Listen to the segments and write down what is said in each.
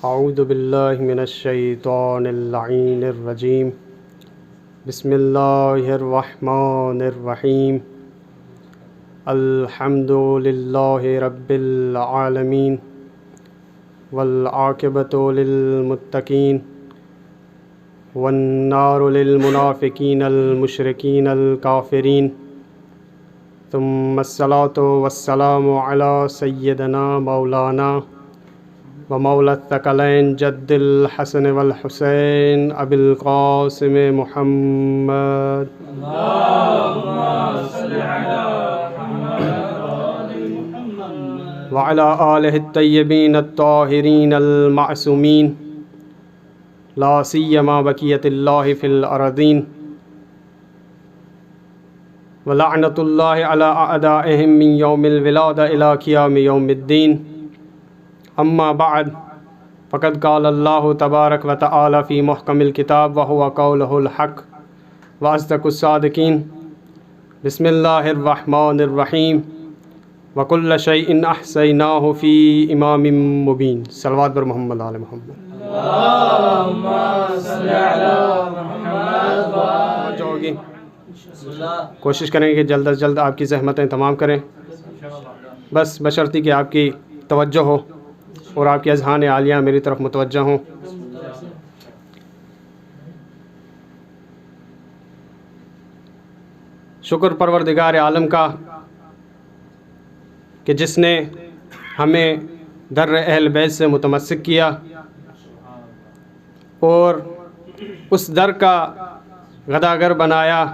اعوذ باللہ من الشیطان اللعین الرجیم بسم اللہ الرحمن الرحیم الحمد للہ رب العالمین والعاقبۃ للمتقین والنار للمنافقین المشرکین الکافرین ثم الصلاة والسلام علی سیدنا مولانا ومولا الثقلین جد الحسن والحسین ابی القاسم محمد وعلی آلہ الطیبین الطاہرین المعصومین لا سیما بقیت اللہ فی الارضین ولعنۃ اللہ علی اعدائہم من یوم الولادہ الی قیام یوم الدین اما بعد فقد قال اللہ تبارک و تعالی فی محکم الکتاب وهو قولہ الحق واصدق الصادقین بسم اللہ الرحمن الرحیم وکل شیء احصیناہ فی امام مبین صلوات بر محمد آل محمد اللہم صلی علی محمد ہوگی کوشش کریں کہ جلد از جلد آپ کی زحمتیں تمام کریں بس بشرطی کہ آپ کی توجہ ہو اور آپ کی اذہان عالیہ میری طرف متوجہ ہوں۔ شکر پروردگار عالم کا کہ جس نے ہمیں در اہل بیت سے متمسک کیا اور اس در کا غداگر بنایا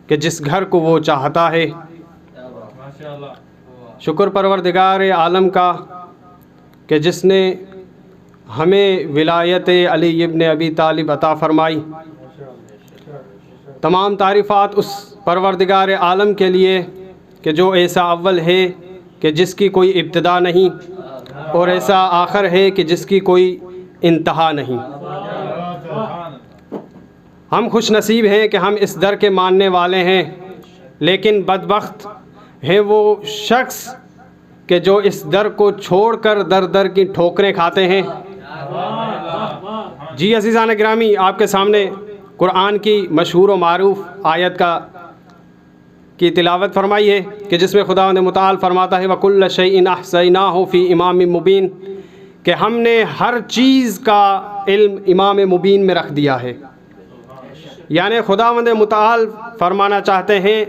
کہ جس گھر کو وہ چاہتا ہے۔ شکر پروردگار عالم کا کہ جس نے ہمیں ولایت علی ابن ابی طالب عطا فرمائی۔ تمام تعریفات اس پروردگار عالم کے لیے کہ جو ایسا اول ہے کہ جس کی کوئی ابتدا نہیں اور ایسا آخر ہے کہ جس کی کوئی انتہا نہیں۔ ہم خوش نصیب ہیں کہ ہم اس در کے ماننے والے ہیں، لیکن بدبخت ہے وہ شخص کہ جو اس در کو چھوڑ کر در در کی ٹھوکریں کھاتے ہیں۔ جی عزیزان گرامی، آپ کے سامنے قرآن کی مشہور و معروف آیت کی تلاوت فرمائی ہے کہ جس میں خداوند متعال فرماتا ہے وَكُلَّ شَيْءٍ أَحْصَيْنَاهُ فِي إِمَامٍ مُبِينٍ کہ ہم نے ہر چیز کا علم امام مبین میں رکھ دیا ہے۔ یعنی خداوند متعال فرمانا چاہتے ہیں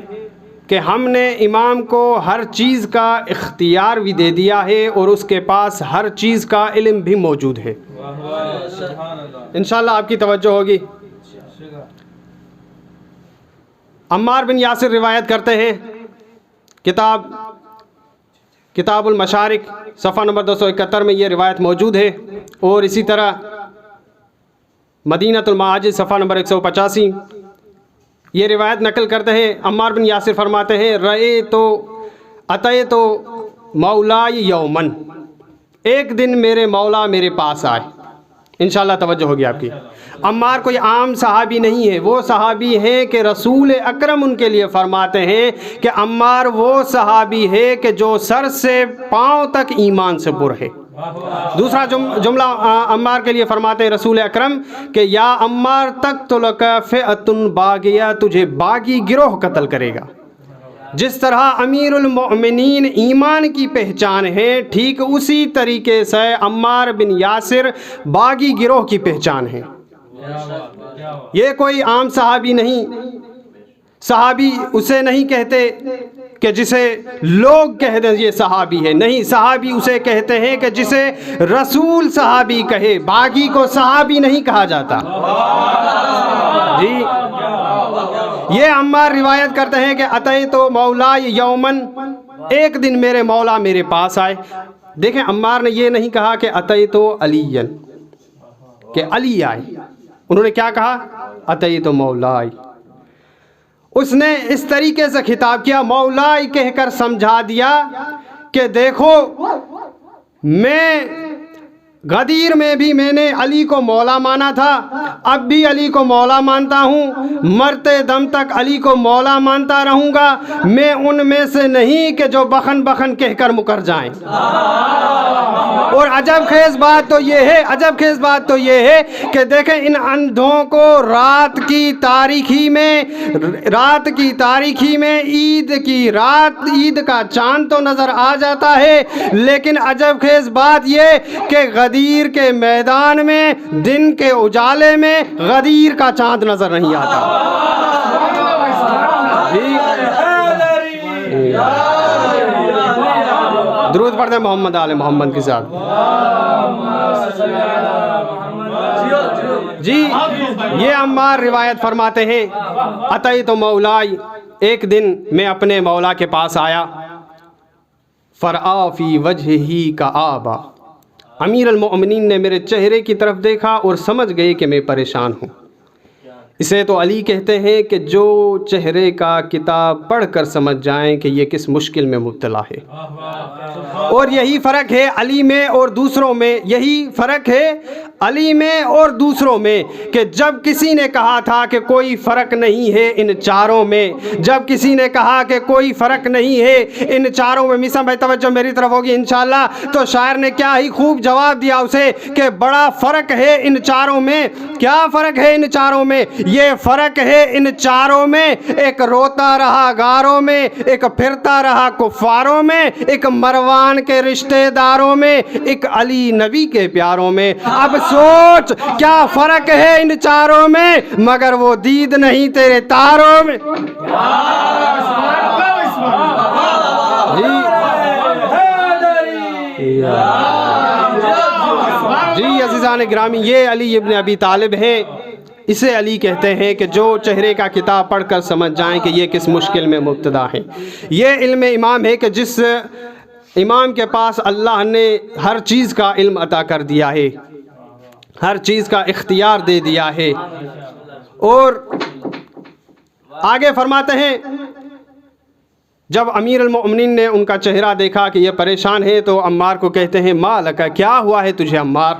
کہ ہم نے امام کو ہر چیز کا اختیار بھی دے دیا ہے اور اس کے پاس ہر چیز کا علم بھی موجود ہے۔ انشاءاللہ آپ کی توجہ ہوگی۔ عمار بن یاسر روایت کرتے ہیں، کتاب المشارق صفحہ نمبر 271 میں یہ روایت موجود ہے، اور اسی طرح مدینۃ المعاجز صفحہ نمبر 185 یہ روایت نقل کرتے ہیں۔ عمار بن یاسر فرماتے ہیں اتیت مولائی یومن، ایک دن میرے مولا میرے پاس آئے۔ انشاءاللہ توجہ ہوگی آپ کی۔ عمار کوئی عام صحابی نہیں ہے، وہ صحابی ہیں کہ رسول اکرم ان کے لیے فرماتے ہیں کہ عمار وہ صحابی ہے کہ جو سر سے پاؤں تک ایمان سے پر ہے۔ دوسرا جملہ عمار کے لیے فرماتے ہیں رسول اکرم کہ یا عمار تقتلک فئۃ باغیہ، تجھے باغی گروہ قتل کرے گا۔ جس طرح امیر المؤمنین ایمان کی پہچان ہے، ٹھیک اسی طریقے سے عمار بن یاسر باغی گروہ کی پہچان ہے۔ یہ کوئی عام صحابی نہیں، صحابی اسے نہیں کہتے کہ جسے لوگ کہتے ہیں یہ صحابی ہے، نہیں، صحابی اسے کہتے ہیں کہ جسے رسول صحابی کہے، باغی کو صحابی نہیں کہا جاتا۔ جی یہ عمار روایت کرتے ہیں کہ اتیت مولا یومن، ایک دن میرے مولا میرے پاس آئے۔ دیکھیں عمار نے یہ نہیں کہا کہ اتیت علی، کہ علی آئے، انہوں نے کیا کہا؟ اتیت مولائی۔ اس نے اس طریقے سے خطاب کیا، مولائی کہہ کر سمجھا دیا کہ دیکھو میں غدیر میں بھی میں نے علی کو مولا مانا تھا، اب بھی علی کو مولا مانتا ہوں، مرتے دم تک علی کو مولا مانتا رہوں گا، میں ان میں سے نہیں کہ جو بخن بخن کہہ کر مکر جائیں۔ اور عجب خیز بات تو یہ ہے کہ دیکھیں ان اندھوں کو رات کی تاریکی میں عید کی رات، عید کا چاند تو نظر آ جاتا ہے، لیکن عجب خیز بات یہ کہ غدیر کے میدان میں دن کے اجالے میں غدیر کا چاند نظر نہیں آتا۔ درود پڑھتے ہیں محمد آل محمد کے ساتھ۔ جی یہ عمار روایت فرماتے ہیں، اتیت مولائی، ایک دن میں اپنے مولا کے پاس آیا، فرآ فی وجہہ کآبا، امیر المؤمنین نے میرے چہرے کی طرف دیکھا اور سمجھ گئے کہ میں پریشان ہوں۔ اسے تو علی کہتے ہیں کہ جو چہرے کا کتاب پڑھ کر سمجھ جائیں کہ یہ کس مشکل میں مبتلا ہے۔ اور یہی فرق ہے علی میں اور دوسروں میں، کہ جب کسی نے کہا تھا کہ کوئی فرق نہیں ہے ان چاروں میں، ان چاروں میں، میسا بھائی توجہ میری طرف ہوگی انشاءاللہ، تو شاعر نے کیا ہی خوب جواب دیا اسے کہ بڑا فرق ہے ان چاروں میں۔ کیا فرق ہے ان چاروں میں؟ یہ فرق ہے ان چاروں میں، ایک روتا رہا غاروں میں، ایک پھرتا رہا کفاروں میں، ایک مروان کے رشتہ داروں میں، ایک علی نبی کے پیاروں میں۔ اب سوچ کیا فرق ہے ان چاروں میں، مگر وہ دید نہیں تیرے تاروں میں۔ جی عزیزان گرامی، یہ علی ابن ابی طالب ہیں، اسے علی کہتے ہیں کہ جو چہرے کا کتاب پڑھ کر سمجھ جائیں کہ یہ کس مشکل میں مبتلا ہے۔ یہ علم امام ہے کہ جس امام کے پاس اللہ نے ہر چیز کا علم عطا کر دیا ہے، ہر چیز کا اختیار دے دیا ہے۔ اور آگے فرماتے ہیں جب امیر المؤمنین نے ان کا چہرہ دیکھا کہ یہ پریشان ہے تو عمار کو کہتے ہیں ما لکا، کیا ہوا ہے تجھے عمار،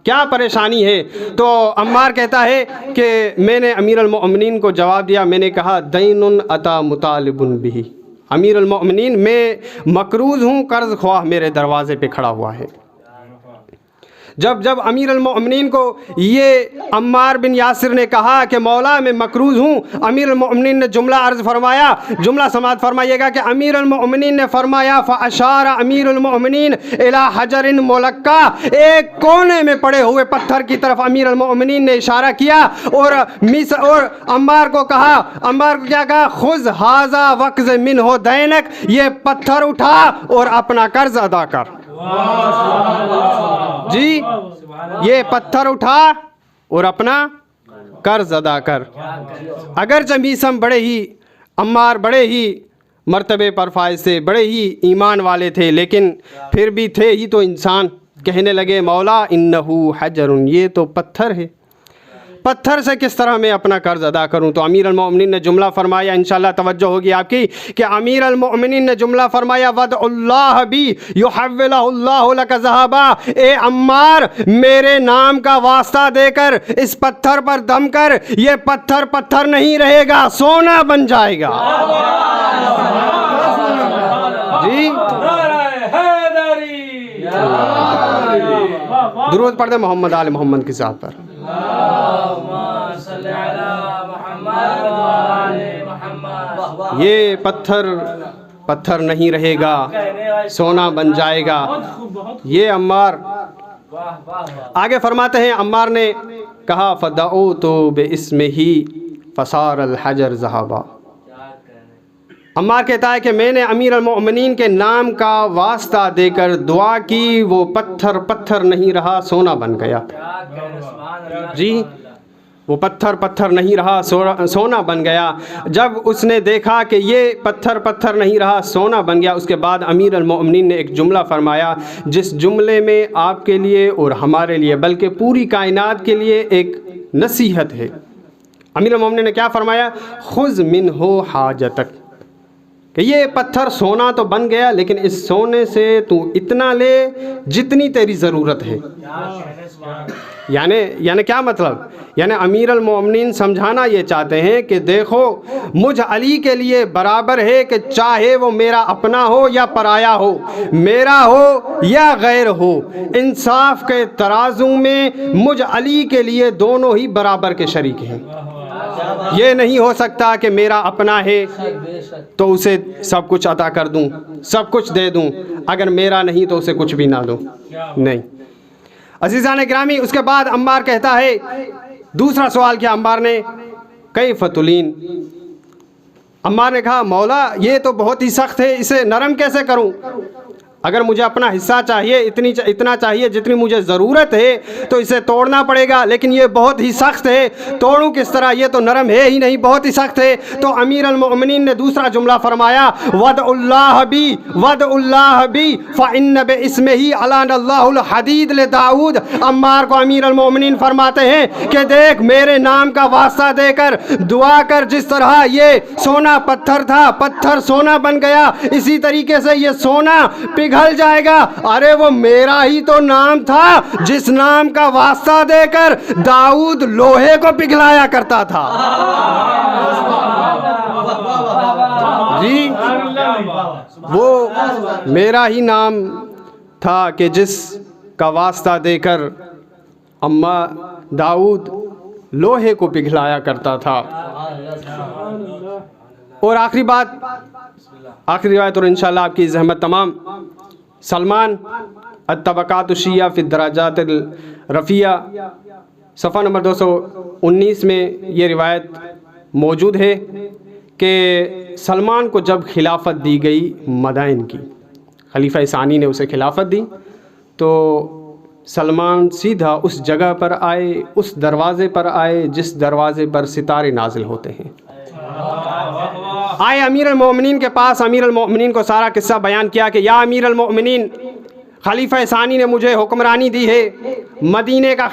کیا پریشانی ہے؟ تو عمار کہتا ہے کہ میں نے امیر المؤمنین کو جواب دیا، میں نے کہا دین اتا مطالب بہ، امیر المؤمنین میں مقروض ہوں، قرض خواہ میرے دروازے پہ کھڑا ہوا ہے۔ جب امیر المؤمنین کو یہ عمار بن یاسر نے کہا کہ مولا میں مقروض ہوں، امیر المؤمنین نے جملہ عرض فرمایا، جملہ سماعت فرمائیے گا کہ امیر المؤمنین نے فرمایا فاشار امیر المؤمنین الی حجر ملقا، ایک کونے میں پڑے ہوئے پتھر کی طرف امیر المؤمنین نے اشارہ کیا اور عمار کو کیا کہا، خذ ھذا وقض منہ دینک، یہ پتھر اٹھا اور اپنا قرض ادا کر۔ جی یہ پتھر اٹھا اور اپنا قرض ادا کر۔ اگرچہ میسم عمار بڑے ہی مرتبے پر فائز تھے، بڑے ہی ایمان والے تھے، لیکن پھر بھی تھے ہی تو انسان۔ کہنے لگے مولا انہو حجر، یہ تو پتھر ہے، پتھر سے کس طرح میں اپنا قرض ادا کروں؟ تو امیر المؤمنین نے جملہ فرمایا، انشاءاللہ توجہ ہوگی آپ کی، کہ امیر المؤمنین نے جملہ فرمایا ود اللہ بی یحولہ اللہ لک ذہبا، اے عمار میرے نام کا واسطہ دے کر اس پتھر پر دم کر، یہ پتھر نہیں رہے گا، سونا بن جائے گا۔ جی درود پڑھتے محمد آل محمد کی ذات پر۔ یہ پتھر نہیں رہے گا، سونا بن جائے گا۔ یہ عمار آگے فرماتے ہیں، عمار نے کہا فدعوت باسمہ فصار الحجر ذہبا، عمار کہتا ہے کہ میں نے امیر المؤمنین کے نام کا واسطہ دے کر دعا کی، وہ پتھر نہیں رہا، سونا بن گیا۔ جی وہ پتھر نہیں رہا، سونا بن گیا۔ جب اس نے دیکھا کہ یہ پتھر نہیں رہا، سونا بن گیا، اس کے بعد امیر المؤمنین نے ایک جملہ فرمایا جس جملے میں آپ کے لیے اور ہمارے لیے بلکہ پوری کائنات کے لیے ایک نصیحت ہے۔ امیر المؤمنین نے کیا فرمایا؟ خذ منہ حاجتک، کہ یہ پتھر سونا تو بن گیا لیکن اس سونے سے تو اتنا لے جتنی تیری ضرورت ہے. یعنی کیا مطلب؟ یعنی امیر المومنین سمجھانا یہ چاہتے ہیں کہ دیکھو مجھ علی کے لیے برابر ہے کہ چاہے وہ میرا اپنا ہو یا پرایا ہو، میرا ہو یا غیر ہو، انصاف کے ترازو میں مجھ علی کے لیے دونوں ہی برابر کے شریک ہیں. یہ نہیں ہو سکتا کہ میرا اپنا ہے تو اسے سب کچھ عطا کر دوں، سب کچھ دے دوں، اگر میرا نہیں تو اسے کچھ بھی نہ دوں. نہیں. عزیزان گرامی، اس کے بعد عمار کہتا ہے، دوسرا سوال کیا عمار نے؟ کیف تلین. عمار نے کہا مولا یہ تو بہت ہی سخت ہے، اسے نرم کیسے کروں؟ اگر مجھے اپنا حصہ چاہیے، اتنا چاہیے جتنی مجھے ضرورت ہے تو اسے توڑنا پڑے گا، لیکن یہ بہت ہی سخت ہے، توڑوں کس طرح؟ یہ تو نرم ہے ہی نہیں، بہت ہی سخت ہے. تو امیر المؤمنین نے دوسرا جملہ فرمایا، ود اللہ بی فإن باسمہ علان اللہ الحدید لداؤد. عمار کو امیر المؤمنین فرماتے ہیں کہ دیکھ میرے نام کا واسطہ دے کر دعا کر، جس طرح یہ سونا پتھر تھا، پتھر سونا بن گیا، اسی طریقے سے یہ سونا پگھل جائے گا. ارے وہ میرا ہی تو نام تھا جس نام کا واسطہ دے کر داؤد لوہے کو پگھلایا کرتا تھا. جی وہ میرا ہی نام تھا کہ جس کا واسطہ دے کر اما داؤد لوہے کو پگھلایا کرتا تھا. اور آخری بات، آخری روایت، اور انشاءاللہ آپ کی زحمت تمام. سلمان الطبقات الشیعہ فی الدرجات الرفیہ صفحہ نمبر 219 میں یہ روایت موجود ہے کہ سلمان کو جب خلافت دی گئی مدائن کی، خلیفہ ثانی نے اسے خلافت دی، تو سلمان سیدھا اس جگہ پر آئے، اس دروازے پر آئے جس دروازے پر ستارے نازل ہوتے ہیں. آئے امیر المومنین کے پاس، امیر المومنین کو سارا قصہ بیان کیا کہ یا امیر المومنین، خلیفہ ثانی نے مجھے حکمرانی دی ہے، مدینے کا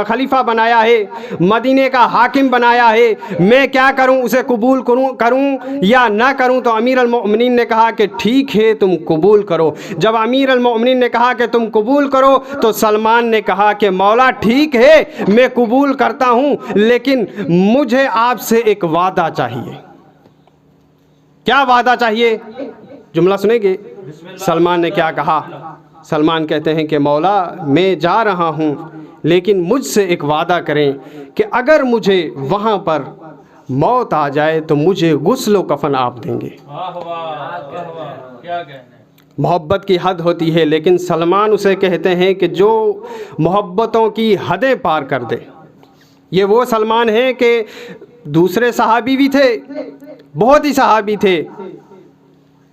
خلیفہ بنایا ہے، مدینے کا حاکم بنایا ہے، میں کیا کروں؟ اسے قبول کروں یا نہ کروں؟ تو امیر المومنین نے کہا کہ ٹھیک ہے تم قبول کرو. جب امیر المومنین نے کہا کہ تم قبول کرو تو سلمان نے کہا کہ مولا ٹھیک ہے میں قبول کرتا ہوں، لیکن مجھے آپ سے ایک وعدہ چاہیے. کیا وعدہ چاہیے؟ جملہ سنیں گے. سلمان نے کیا کہا؟ سلمان کہتے ہیں کہ مولا میں جا رہا ہوں لیکن مجھ سے ایک وعدہ کریں کہ اگر مجھے وہاں پر موت آ جائے تو مجھے غسل و کفن آپ دیں گے. محبت کی حد ہوتی ہے، لیکن سلمان اسے کہتے ہیں کہ جو محبتوں کی حدیں پار کر دے. یہ وہ سلمان ہیں کہ دوسرے صحابی بھی تھے، بہت ہی صحابی تھے،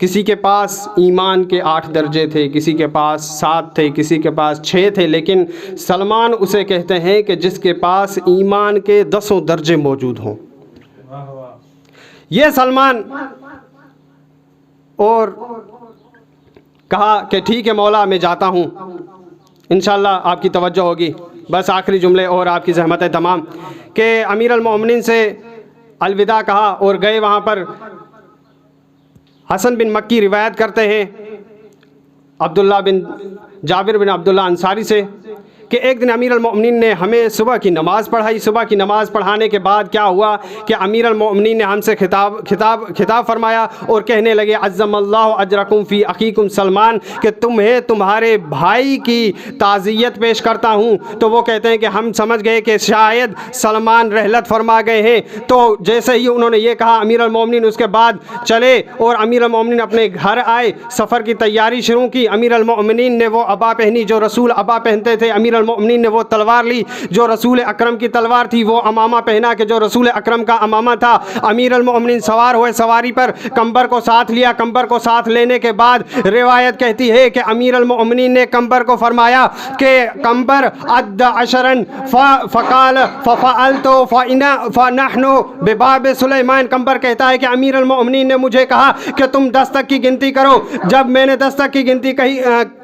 کسی کے پاس ایمان کے 8 درجے تھے، کسی کے پاس 7 تھے، کسی کے پاس 6 تھے، لیکن سلمان اسے کہتے ہیں کہ جس کے پاس ایمان کے 10 درجے موجود ہوں. یہ سلمان، اور کہا کہ ٹھیک ہے مولا میں جاتا ہوں، انشاءاللہ آپ کی توجہ ہوگی. بس آخری جملے اور آپ کی زحمتیں تمام، کہ امیر المومنین سے الوداع کہا اور گئے. وہاں پر حسن بن مکی روایت کرتے ہیں عبداللہ بن جابر بن عبداللہ انصاری سے کہ ایک دن امیر المومنین نے ہمیں صبح کی نماز پڑھائی. صبح کی نماز پڑھانے کے بعد کیا ہوا کہ امیر المومنین نے ہم سے خطاب فرمایا اور کہنے لگے عظم اللہ اجرکم فی اخیکم سلمان، کہ تمہیں تمہارے بھائی کی تعزیت پیش کرتا ہوں. تو وہ کہتے ہیں کہ ہم سمجھ گئے کہ شاید سلمان رحلت فرما گئے ہیں. تو جیسے ہی انہوں نے یہ کہا امیر المومنین اس کے بعد چلے اور امیر المومنین اپنے گھر آئے، سفر کی تیاری شروع کی. امیر المومنین نے وہ عبا پہنی جو رسول عبا پہنتے تھے، امیر المؤمنین نے وہ تلوار لی جو رسول اکرم کی تلوار تھی، وہ امامہ پہنا کہ جو رسول اکرم کا امامہ تھا. امیر المؤمنین سوار ہوئے سواری پر، کمبر کو ساتھ لیا. کمبر کو ساتھ لینے کے بعد روایت کہتی ہے کہ امیر المؤمنین نے کمبر کو فرمایا کہ کمبر عد عشرن فقال ففعلت فنحن بباب سلیمان. کمبر کہتا ہے کہ امیر المؤمنین نے مجھے کہا کہ تم 10 تک کی گنتی کرو. جب میں نے 10 تک کی گنتی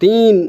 3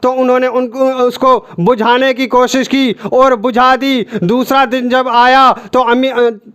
تو انہوں نے اس کو بجھانے کی کوشش کی اور بجھا دی۔ دوسرا دن جب آیا تو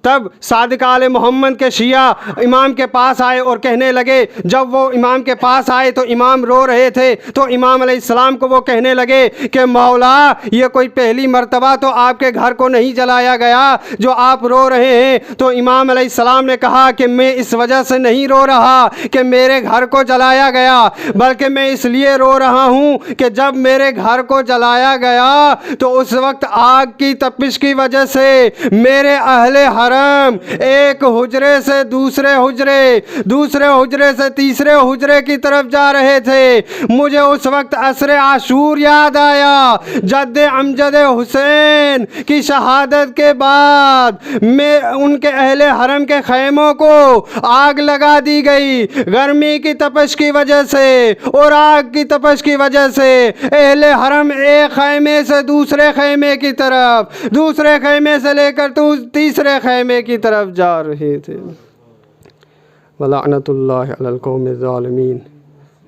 تب صادق آل محمد کے شیعہ امام کے پاس آئے اور کہنے لگے، جب وہ امام کے پاس آئے تو امام رو رہے تھے، تو امام علیہ السلام کو وہ کہنے لگے کہ مولا یہ کوئی پہلی مرتبہ تو آپ کے گھر کو نہیں جلایا گیا جو آپ رو رہے ہیں۔ تو امام علیہ السلام نے کہا کہ میں اس وجہ سے نہیں رو رہا کہ میرے گھر کو جلایا گیا، بلکہ میں اس لیے رو رہا ہوں کہ جب میرے گھر کو جلایا گیا تو اس وقت آگ کی تپش کی وجہ سے میرے اہل حرم ایک حجرے سے دوسرے حجرے سے تیسرے حجرے کی طرف جا رہے تھے۔ مجھے اس وقت عصر عاشور یاد آیا، جد امجد حسین کی شہادت کے بعد میں ان کے اہل حرم کے خیموں کو آگ لگا دی گئی، گرمی کی تپش کی وجہ سے اور آگ کی تپش کی وجہ سے اہل حرم ایک خیمے سے دوسرے خیمے کی طرف، دوسرے خیمے سے لے کر تیسرے خیمے کی طرف جا رہے تھے۔ وَلَعْنَةُ اللَّهِ عَلَى الْقَوْمِ الظَّالِمِينَ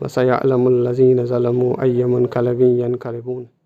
وَسَيَعْلَمُ الَّذِينَ ظَلَمُوا أَيَّ مُنْقَلَبٍ يَنْقَلِبُونَ۔